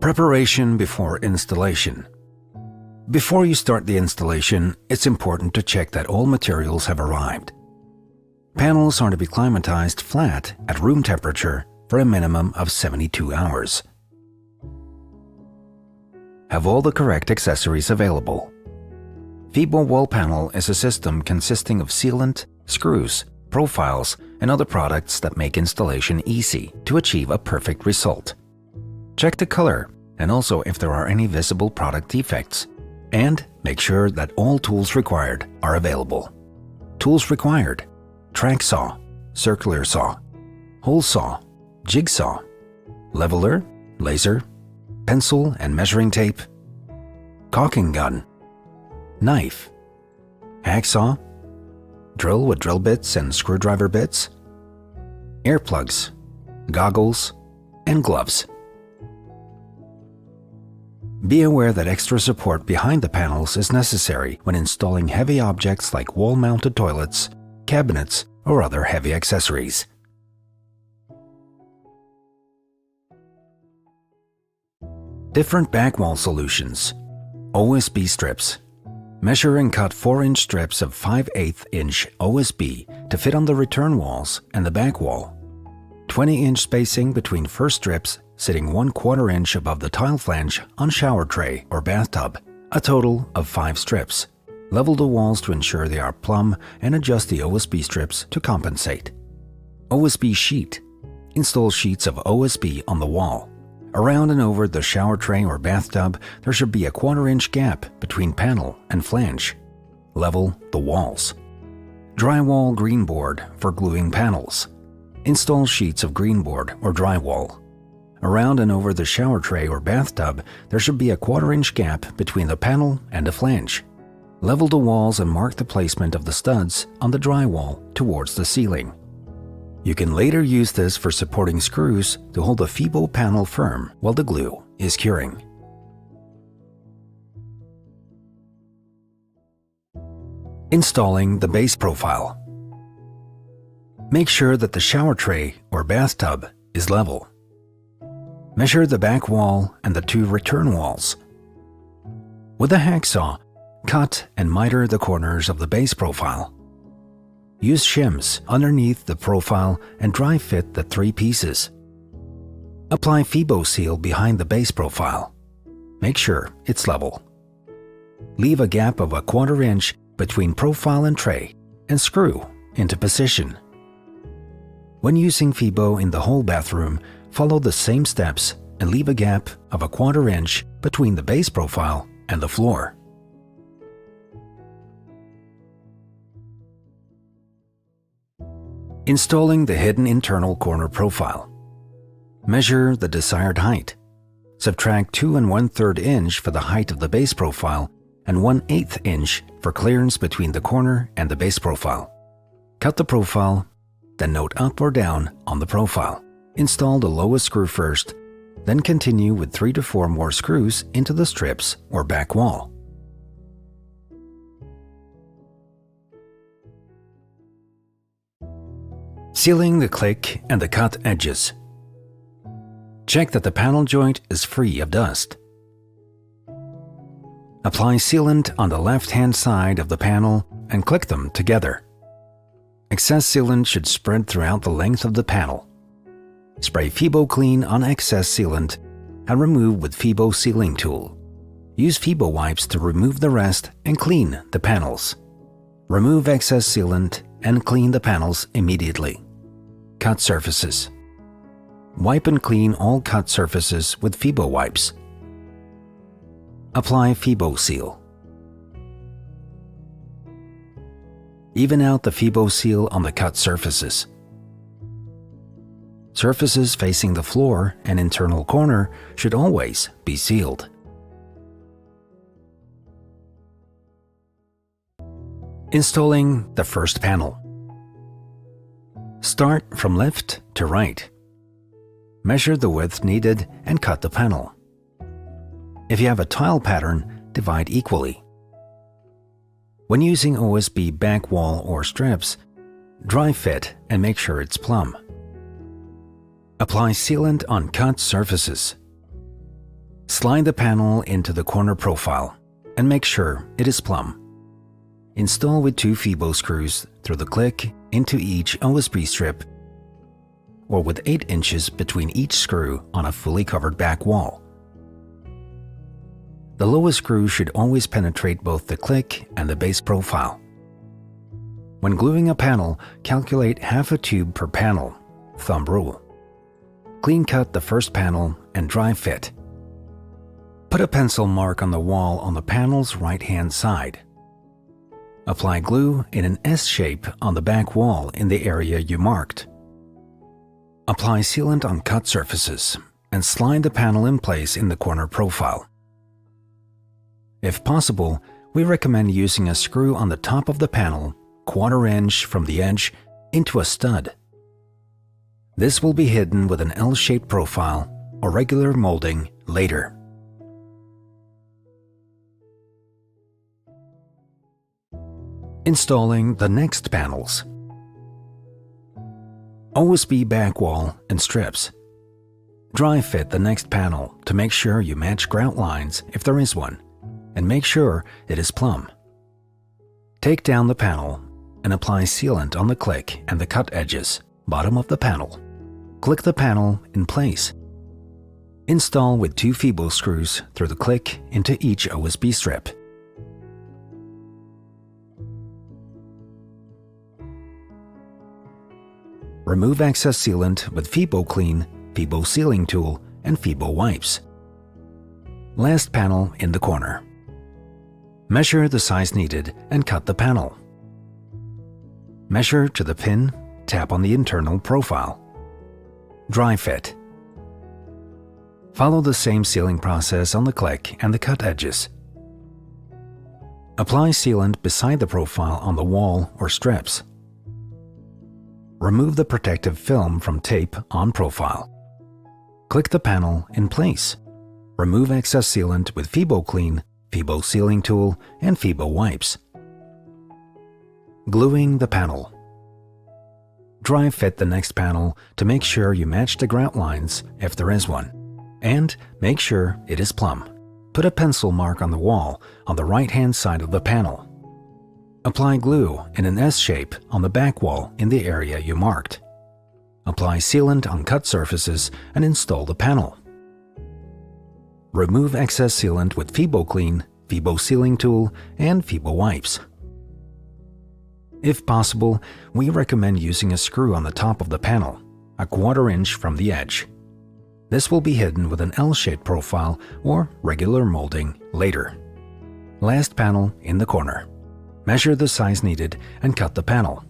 Preparation before installation. Before you start the installation, it's important to check that all materials have arrived. Panels are to be climatized flat at room temperature for a minimum of 72 hours. Have all the correct accessories available. Fibo wall panel is a system consisting of sealant, screws, profiles, and other products that make installation easy to achieve a perfect result. Check the color and also if there are any visible product defects. And make sure that all tools required are available. Tools required: track saw, circular saw, hole saw, jigsaw, leveler, laser, pencil and measuring tape, caulking gun, knife, hacksaw, drill with drill bits and screwdriver bits, earplugs, goggles, and gloves. Be aware that extra support behind the panels is necessary when installing heavy objects like wall-mounted toilets, cabinets, or other heavy accessories. Different back wall solutions. OSB strips. Measure and cut 4-inch strips of 5/8-inch OSB to fit on the return walls and the back wall. 20-inch spacing between first strips, sitting 1/4 inch above the tile flange on shower tray or bathtub. A total of 5 strips. Level the walls to ensure they are plumb and adjust the OSB strips to compensate. OSB sheet. Install sheets of OSB on the wall. Around and over the shower tray or bathtub, there should be a 1/4 inch gap between panel and flange. Level the walls. Drywall green board for gluing panels. Install sheets of green board or drywall. Around and over the shower tray or bathtub, there should be a 1/4 inch gap between the panel and the flange. Level the walls and mark the placement of the studs on the drywall towards the ceiling. You can later use this for supporting screws to hold the Fibo panel firm while the glue is curing. Installing the base profile. Make sure that the shower tray or bathtub is level. Measure the back wall and the 2 return walls. With a hacksaw, cut and miter the corners of the base profile. Use shims underneath the profile and dry fit the 3 pieces. Apply Fibo seal behind the base profile. Make sure it's level. Leave a gap of a 1/4 inch between profile and tray and screw into position. When using Fibo in the whole bathroom, follow the same steps and leave a gap of a 1/4 inch between the base profile and the floor. Installing the hidden internal corner profile. Measure the desired height. Subtract 2 1/3 inch for the height of the base profile and 1/8 inch for clearance between the corner and the base profile. Cut the profile, then note up or down on the profile. Install the lowest screw first, then continue with 3 to 4 more screws into the strips or back wall. Sealing the click and the cut edges. Check that the panel joint is free of dust. Apply sealant on the left-hand side of the panel and click them together. Excess sealant should spread throughout the length of the panel. Spray Fibo Clean on excess sealant and remove with Fibo sealing tool. Use Fibo wipes to remove the rest and clean the panels. Remove excess sealant and clean the panels immediately. Cut surfaces. Wipe and clean all cut surfaces with Fibo wipes. Apply Fibo seal. Even out the Fibo seal on the cut surfaces. Surfaces facing the floor and internal corner should always be sealed. Installing the first panel. Start from left to right. Measure the width needed and cut the panel. If you have a tile pattern, divide equally. When using OSB back wall or strips, dry fit and make sure it's plumb. Apply sealant on cut surfaces. Slide the panel into the corner profile and make sure it is plumb. Install with 2 Fibo screws through the click into each OSB strip, or with 8 inches between each screw on a fully covered back wall. The lowest screw should always penetrate both the click and the base profile. When gluing a panel, calculate half a tube per panel, thumb rule. Clean cut the first panel and dry fit. Put a pencil mark on the wall on the panel's right-hand side. Apply glue in an S shape on the back wall in the area you marked. Apply sealant on cut surfaces and slide the panel in place in the corner profile. If possible, we recommend using a screw on the top of the panel, 1/4 inch from the edge, into a stud. This will be hidden with an L-shaped profile or regular molding later. Installing the next panels. OSB back wall and strips. Dry fit the next panel to make sure you match grout lines if there is one, and make sure it is plumb. Take down the panel and apply sealant on the click and the cut edges, bottom of the panel. Click the panel in place. Install with 2 Fibo screws through the click into each OSB strip. Remove excess sealant with Fibo Clean, Fibo Sealing Tool, and Fibo Wipes. Last panel in the corner. Measure the size needed and cut the panel. Measure to the pin, tap on the internal profile. Dry fit. Follow the same sealing process on the click and the cut edges. Apply sealant beside the profile on the wall or strips. Remove the protective film from tape on profile. Click the panel in place. Remove excess sealant with Fibo Clean, Fibo Sealing Tool, and Fibo Wipes. Gluing the panel. Dry fit the next panel to make sure you match the grout lines if there is one, and make sure it is plumb. Put a pencil mark on the wall on the right-hand side of the panel. Apply glue in an S shape on the back wall in the area you marked. Apply sealant on cut surfaces and install the panel. Remove excess sealant with Fibo Clean, Fibo Sealing Tool, and Fibo Wipes. If possible, we recommend using a screw on the top of the panel, 1/4 inch from the edge. This will be hidden with an L-shaped profile or regular molding later. Last panel in the corner. Measure the size needed and cut the panel.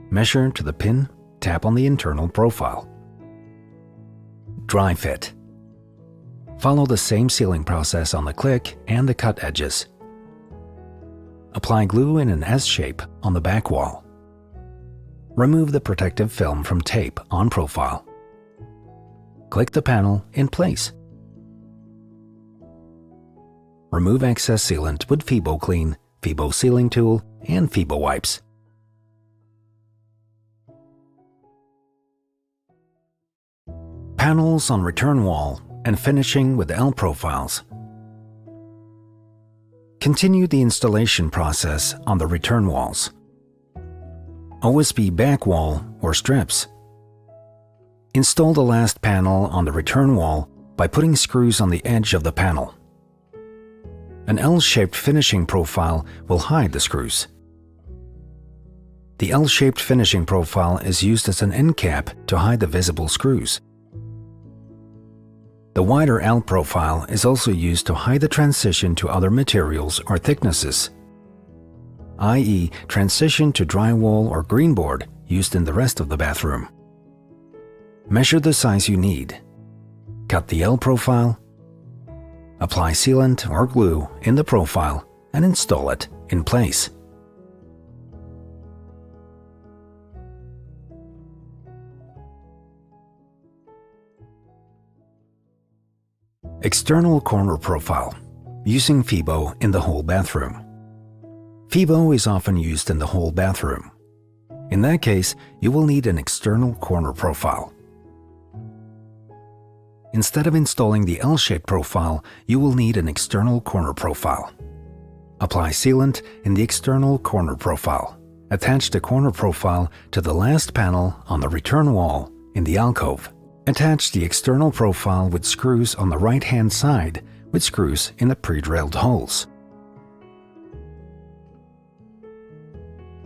Measure to the pin, tap on the internal profile. Dry fit. Follow the same sealing process on the click and the cut edges. Apply glue in an S shape on the back wall. Remove the protective film from tape on profile. Click the panel in place. Remove excess sealant with Fibo Clean, Fibo Sealing Tool, and Fibo Wipes. Panels on return wall and finishing with L profiles. Continue the installation process on the return walls. OSB back wall or strips. Install the last panel on the return wall by putting screws on the edge of the panel. An L-shaped finishing profile will hide the screws. The L-shaped finishing profile is used as an end cap to hide the visible screws. The wider L profile is also used to hide the transition to other materials or thicknesses, i.e. transition to drywall or greenboard used in the rest of the bathroom. Measure the size you need. Cut the L profile. Apply sealant or glue in the profile and install it in place. External corner profile, using Fibo in the whole bathroom. Fibo is often used in the whole bathroom. In that case, you will need an external corner profile. Instead of installing the L-shaped profile, you will need an external corner profile. Apply sealant in the external corner profile. Attach the corner profile to the last panel on the return wall in the alcove. Attach the external profile with screws on the right-hand side with screws in the pre-drilled holes.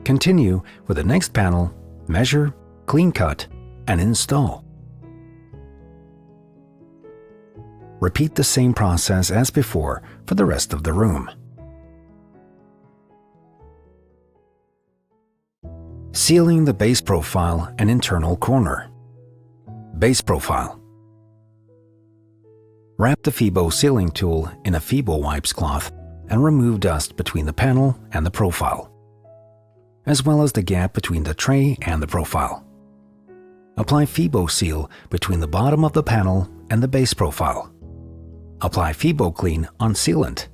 Continue with the next panel, measure, clean cut, and install. Repeat the same process as before for the rest of the room. Sealing the base profile and internal corner. Base profile. Wrap the Fibo sealing tool in a Fibo wipes cloth and remove dust between the panel and the profile, as well as the gap between the tray and the profile. Apply Fibo seal between the bottom of the panel and the base profile. Apply Fibo clean on sealant.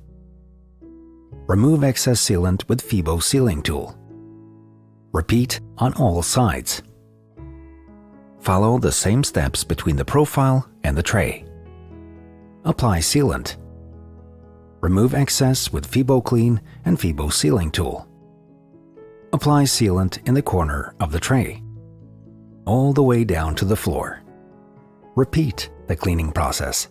Remove excess sealant with Fibo sealing tool. Repeat on all sides. Follow the same steps between the profile and the tray. Apply sealant. Remove excess with Fibo clean and Fibo sealing tool. Apply sealant in the corner of the tray, all the way down to the floor. Repeat the cleaning process.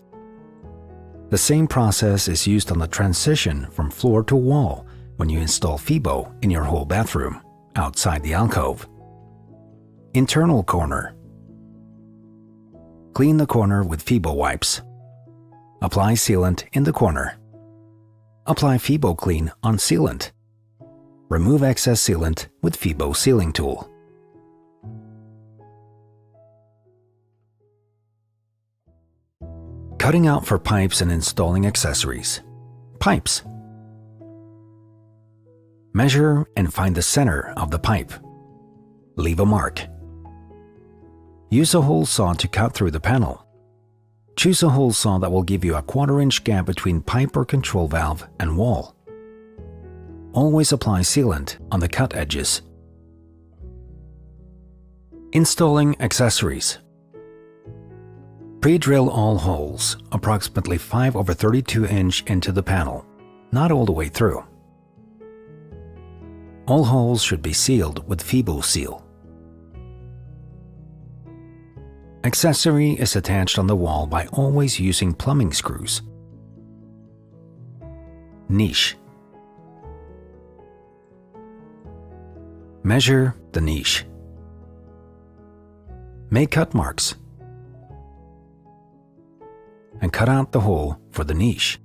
The same process is used on the transition from floor to wall when you install Fibo in your whole bathroom, outside the alcove. Internal corner. Clean the corner with Fibo wipes. Apply sealant in the corner. Apply Fibo clean on sealant. Remove excess sealant with Fibo sealing tool. Cutting out for pipes and installing accessories. Pipes. Measure and find the center of the pipe. Leave a mark. Use a hole saw to cut through the panel. Choose a hole saw that will give you a 1/4-inch gap between pipe or control valve and wall. Always apply sealant on the cut edges. Installing accessories. Pre-drill all holes approximately 5/32" into the panel, not all the way through. All holes should be sealed with Fibo seal. Accessory is attached on the wall by always using plumbing screws. Niche. Measure the niche. Make cut marks and cut out the hole for the niche.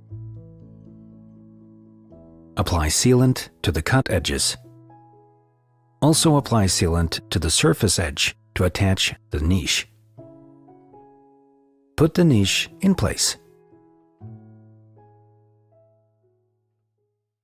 Apply sealant to the cut edges. Also apply sealant to the surface edge to attach the niche. Put the niche in place.